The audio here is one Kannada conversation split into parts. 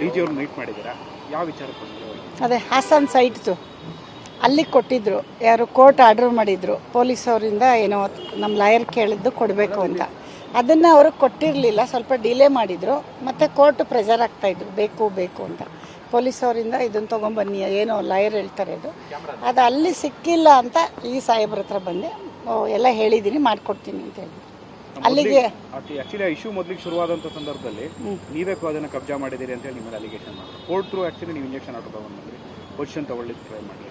ಡಿಜಿ ಅವ್ರನ್ನ ಮೀಟ್ ಮಾಡಿದ್ದೀರಾ? ಯಾವ ವಿಚಾರಕ್ಕೆ? ಅದೇ ಹಾಸನ್ ಸೈಟ್ದು ಅಲ್ಲಿಗೆ ಕೊಟ್ಟಿದ್ದರು. ಯಾರು ಕೋರ್ಟ್ ಆರ್ಡರ್ ಮಾಡಿದರು ಪೊಲೀಸವರಿಂದ, ಏನೋ ನಮ್ಮ ಲಾಯರ್ ಕೇಳಿದ್ದು ಕೊಡಬೇಕು ಅಂತ. ಅದನ್ನು ಅವರು ಕೊಟ್ಟಿರಲಿಲ್ಲ, ಸ್ವಲ್ಪ ಡಿಲೇ ಮಾಡಿದರು. ಮತ್ತು ಕೋರ್ಟ್ ಪ್ರೆಷರ್ ಆಗ್ತಾಯಿದ್ರು ಬೇಕು ಬೇಕು ಅಂತ. ಪೊಲೀಸವರಿಂದ ಇದನ್ನು ತೊಗೊಂಬನ್ನಿ, ಏನೋ ಲಾಯರ್ ಹೇಳ್ತಾರೆ ಅದು ಅಲ್ಲಿ ಸಿಕ್ಕಿಲ್ಲ ಅಂತ ಈ ಸಾಹೇಬ್ರ ಹತ್ರ ಬಂದೆ. ಎಲ್ಲ ಹೇಳಿದ್ದೀನಿ, ಮಾಡಿಕೊಡ್ತೀನಿ ಅಂತ ಹೇಳಿ ಅಲ್ಲಿಗೆ. ಆಕ್ಚುಲಿ ಇಶ್ಯೂ ಮೊದಲಿಗೆ ಶುರುವಾದಂಥ ಸಂದರ್ಭದಲ್ಲಿ ನೀವೇ ಅದನ್ನು ಕಬ್ಜಾ ಮಾಡಿದ್ದೀರಿ ಅಂತ ಹೇಳಿ ನಿಮ್ಮಲ್ಲಿ ಅಲಿಗೇಷನ್ ಮಾಡಿ ಕೋರ್ಟ್ ಥ್ರೂ ಆ್ಯಕ್ಚುಲಿ ನೀವು ಇಂಜೆಕ್ಷನ್ ಆರ್ಡರ್ ತೊಗೊಂಡ್ಬಂದ್ರಿ, ಪೊಸಿಷನ್ ತೊಗೊಳ್ಳಿಕ್ಕೆ ಟ್ರೈ ಮಾಡಿ.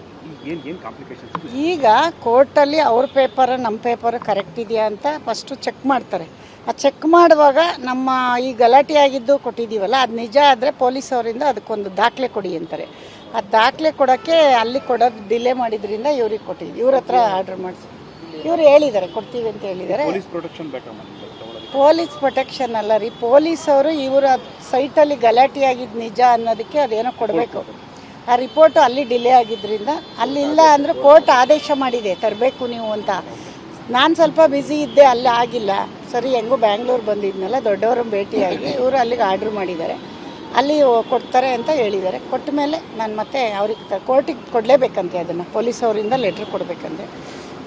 ಏನು ಕಾಂಪ್ಲಿಕೇಶನ್ಸ್? ಈಗ ಕೋರ್ಟಲ್ಲಿ ಅವ್ರ ಪೇಪರ್ ನಮ್ಮ ಪೇಪರ್ ಕರೆಕ್ಟ್ ಇದೆಯಾ ಅಂತ ಫಸ್ಟು ಚೆಕ್ ಮಾಡ್ತಾರೆ. ಆ ಚೆಕ್ ಮಾಡುವಾಗ ನಮ್ಮ ಈ ಗಲಾಟೆ ಆಗಿದ್ದು ಕೊಟ್ಟಿದ್ದೀವಲ್ಲ, ಅದು ನಿಜ ಆದರೆ ಪೊಲೀಸವರಿಂದ ಅದಕ್ಕೊಂದು ದಾಖಲೆ ಕೊಡಿ ಅಂತಾರೆ. ಆ ದಾಖಲೆ ಕೊಡೋಕ್ಕೆ ಅಲ್ಲಿ ಕೊಡೋದು ಡಿಲೇ ಮಾಡಿದ್ರಿಂದ ಇವ್ರಿಗೆ ಕೊಟ್ಟಿದ್ವಿ. ಇವ್ರ ಹತ್ರ ಆರ್ಡ್ರ್ ಮಾಡಿಸಿ ಇವ್ರು ಹೇಳಿದ್ದಾರೆ ಕೊಡ್ತೀವಿ ಅಂತ ಹೇಳಿದ್ದಾರೆ. ಪೊಲೀಸ್ ಪ್ರೊಟೆಕ್ಷನ್ ಅಲ್ಲ ರೀ, ಪೊಲೀಸವರು ಇವರ ಸೈಟಲ್ಲಿ ಗಲಾಟೆ ಆಗಿದ್ದು ನಿಜ ಅನ್ನೋದಕ್ಕೆ ಅದೇನೋ ಕೊಡಬೇಕು. ಆ ರಿಪೋರ್ಟು ಅಲ್ಲಿ ಡಿಲೇ ಆಗಿದ್ದರಿಂದ ಅಲ್ಲಿಲ್ಲ ಅಂದರೆ ಕೋರ್ಟ್ ಆದೇಶ ಮಾಡಿದೆ ತರಬೇಕು ನೀವು ಅಂತ. ನಾನು ಸ್ವಲ್ಪ ಬ್ಯುಸಿ ಇದ್ದೆ, ಅಲ್ಲಿ ಆಗಿಲ್ಲ. ಸರಿ, ಹೆಂಗೂ ಬ್ಯಾಂಗ್ಳೂರು ಬಂದಿದ್ನಲ್ಲ, ದೊಡ್ಡವ್ರನ್ನ ಭೇಟಿಯಾಗಿ ಇವರು ಅಲ್ಲಿಗೆ ಆರ್ಡ್ರ್ ಮಾಡಿದ್ದಾರೆ, ಅಲ್ಲಿ ಕೊಡ್ತಾರೆ ಅಂತ ಹೇಳಿದ್ದಾರೆ. ಕೊಟ್ಟ ಮೇಲೆ ನಾನು ಮತ್ತೆ ಅವ್ರಿಗೆ ಕೋರ್ಟಿಗೆ ಕೊಡಲೇಬೇಕಂತೆ, ಅದನ್ನು ಪೊಲೀಸವರಿಂದ ಲೆಟ್ರ್ ಕೊಡಬೇಕಂತೆ.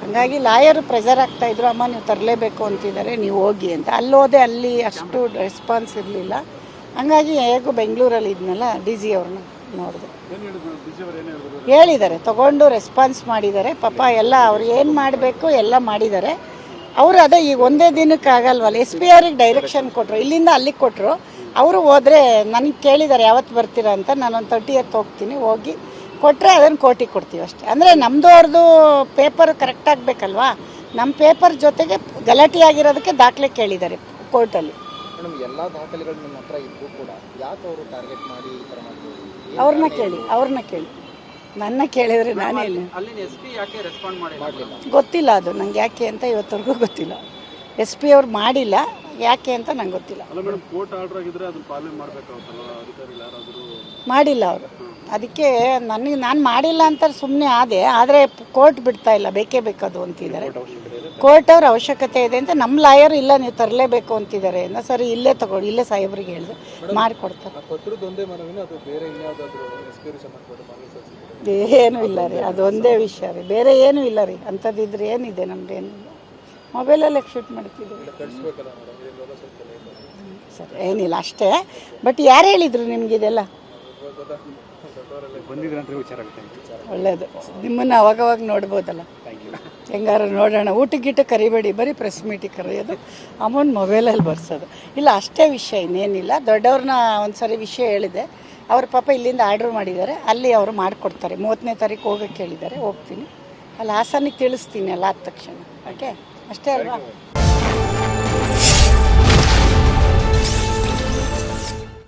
ಹಾಗಾಗಿ ಲಾಯರು ಪ್ರೆಷರ್ ಆಗ್ತಾಯಿದ್ರು, ಅಮ್ಮ ನೀವು ತರಲೇಬೇಕು ಅಂತಿದ್ದಾರೆ, ನೀವು ಹೋಗಿ ಅಂತ. ಅಲ್ಲಿ ಹೋದೆ, ಅಲ್ಲಿ ಅಷ್ಟು ರೆಸ್ಪಾನ್ಸ್ ಇರಲಿಲ್ಲ. ಹಾಗಾಗಿ ಹೇಗೂ ಬೆಂಗಳೂರಲ್ಲಿ ಇದ್ನಲ್ಲ, ಡಿ ಸಿ ಅವ್ರನ್ನ ನೋಡಿದೆ, ಹೇಳಿದ್ದಾರೆ ತೊಗೊಂಡು ರೆಸ್ಪಾನ್ಸ್ ಮಾಡಿದ್ದಾರೆ. ಪಾಪ ಎಲ್ಲ ಅವ್ರು ಏನು ಮಾಡಬೇಕು ಎಲ್ಲ ಮಾಡಿದ್ದಾರೆ. ಅವರು ಅದೇ ಈಗ ಒಂದೇ ದಿನಕ್ಕೆ ಆಗಲ್ವಲ್ಲ, ಎಸ್ ಪಿ ಅವ್ರಿಗೆ ಡೈರೆಕ್ಷನ್ ಕೊಟ್ಟರು, ಇಲ್ಲಿಂದ ಅಲ್ಲಿಗೆ ಕೊಟ್ಟರು. ಅವರು ಹೋದರೆ ನನಗೆ ಕೇಳಿದ್ದಾರೆ ಯಾವತ್ತು ಬರ್ತೀರಾ ಅಂತ. ನಾನೊಂದು 30th ಹೋಗ್ತೀನಿ, ಹೋಗಿ ಕೊಟ್ಟರೆ ಅದನ್ನು ಕೋರ್ಟಿಗೆ ಕೊಡ್ತೀವಿ ಅಷ್ಟೇ. ಅಂದರೆ ನಮ್ಮದು ಅವ್ರದ್ದು ಪೇಪರ್ ಕರೆಕ್ಟ್ ಆಗಬೇಕಲ್ವಾ. ನಮ್ಮ ಪೇಪರ್ ಜೊತೆಗೆ ಗಲಾಟೆ ಆಗಿರೋದಕ್ಕೆ ದಾಖಲೆ ಕೇಳಿದ್ದಾರೆ ಕೋರ್ಟಲ್ಲಿ. ಎಲ್ಲ ದಾಖಲೆಗಳು ನಿಮ್ಮ ಹತ್ರ ಇದ್ದು ಕೂಡ ಯಾಕೆ ಅವರು ಟಾರ್ಗೆಟ್ ಮಾಡಿ ಈ ಥರ ಮಾಡ್ತಾರೆ? ಅವ್ರನ್ನ ಕೇಳಿ ನನ್ನ ಕೇಳಿದರೆ ನಾನೇ ಗೊತ್ತಿಲ್ಲ. ಅದು ನಂಗೆ ಯಾಕೆ ಅಂತ ಇವತ್ತವರೆಗೂ ಗೊತ್ತಿಲ್ಲ. ಎಸ್ ಪಿ ಅವ್ರು ಮಾಡಿಲ್ಲ, ಯಾಕೆ ಅಂತ ನಂಗೆ ಗೊತ್ತಿಲ್ಲ. ಮಾಡಿಲ್ಲ ಅವರು, ಅದಕ್ಕೆ ನಾನು ಮಾಡಿಲ್ಲ ಅಂತ ಸುಮ್ಮನೆ ಆದೆ. ಆದರೆ ಕೋರ್ಟ್ ಬಿಡ್ತಾ ಇಲ್ಲ, ಬೇಕೇ ಬೇಕದು ಅಂತಿದ್ದಾರೆ. ಕೋರ್ಟ್ ಅವ್ರ ಅವಶ್ಯಕತೆ ಇದೆ ಅಂತ ನಮ್ಮ ಲಾಯರ್ ಇಲ್ಲ ನೀವು ತರಲೇಬೇಕು ಅಂತಿದ್ದಾರೆ. ಸರಿ, ಇಲ್ಲೇ ತಗೊಳ್ಳಿ, ಇಲ್ಲೇ ಸಾಹೇಬ್ರಿಗೆ ಹೇಳಿದೆ ಮಾಡಿಕೊಡ್ತಾರೆ. ಏನೂ ಇಲ್ಲ ರೀ, ಅದು ಒಂದೇ ವಿಷಯ ರೀ, ಬೇರೆ ಏನೂ ಇಲ್ಲ ರೀ. ಅಂಥದ್ದಿದ್ರೆ ಏನಿದೆ, ನಮ್ದೇನು ಮೊಬೈಲಲ್ಲೇ ಶೂಟ್ ಮಾಡ್ತಿದ್ದೀವಿ. ಸರಿ, ಏನಿಲ್ಲ ಅಷ್ಟೇ. ಬಟ್ ಯಾರು ಹೇಳಿದರು ನಿಮಗಿದೆಲ್ಲ? ಒಳ್ಳೇದು, ನಿಮ್ಮನ್ನು ಅವಾಗವಾಗ ನೋಡ್ಬೋದಲ್ಲ. ಹೆಂಗಾರು ನೋಡೋಣ. ಊಟಕ್ಕೆ ಕರಿಬೇಡಿ, ಬರೀ ಪ್ರೆಸ್ ಮೀಟಿಗೆ ಕರೆಯೋದು, ಅಮೌಂಟ್ ಮೊಬೈಲಲ್ಲಿ ಬರ್ಸೋದು. ಇಲ್ಲ ಅಷ್ಟೇ ವಿಷಯ, ಇನ್ನೇನಿಲ್ಲ. ದೊಡ್ಡವ್ರನ್ನ ಒಂದು ಸರಿ ವಿಷಯ ಹೇಳಿದೆ, ಅವ್ರ ಪಾಪ ಇಲ್ಲಿಂದ ಆರ್ಡ್ರ್ ಮಾಡಿದ್ದಾರೆ, ಅಲ್ಲಿ ಅವರು ಮಾಡಿಕೊಡ್ತಾರೆ. 30ನೇ ತಾರೀಕು ಹೋಗೋಕ್ಕೆ ಹೇಳಿದ್ದಾರೆ, ಹೋಗ್ತೀನಿ. ಅಲ್ಲಿ ಹಾಸನಿಗೆ ತಿಳಿಸ್ತೀನಿ ಎಲ್ಲ ಆದ ತಕ್ಷಣ. ಓಕೆ, ಅಷ್ಟೇ ಅಲ್ವಾ?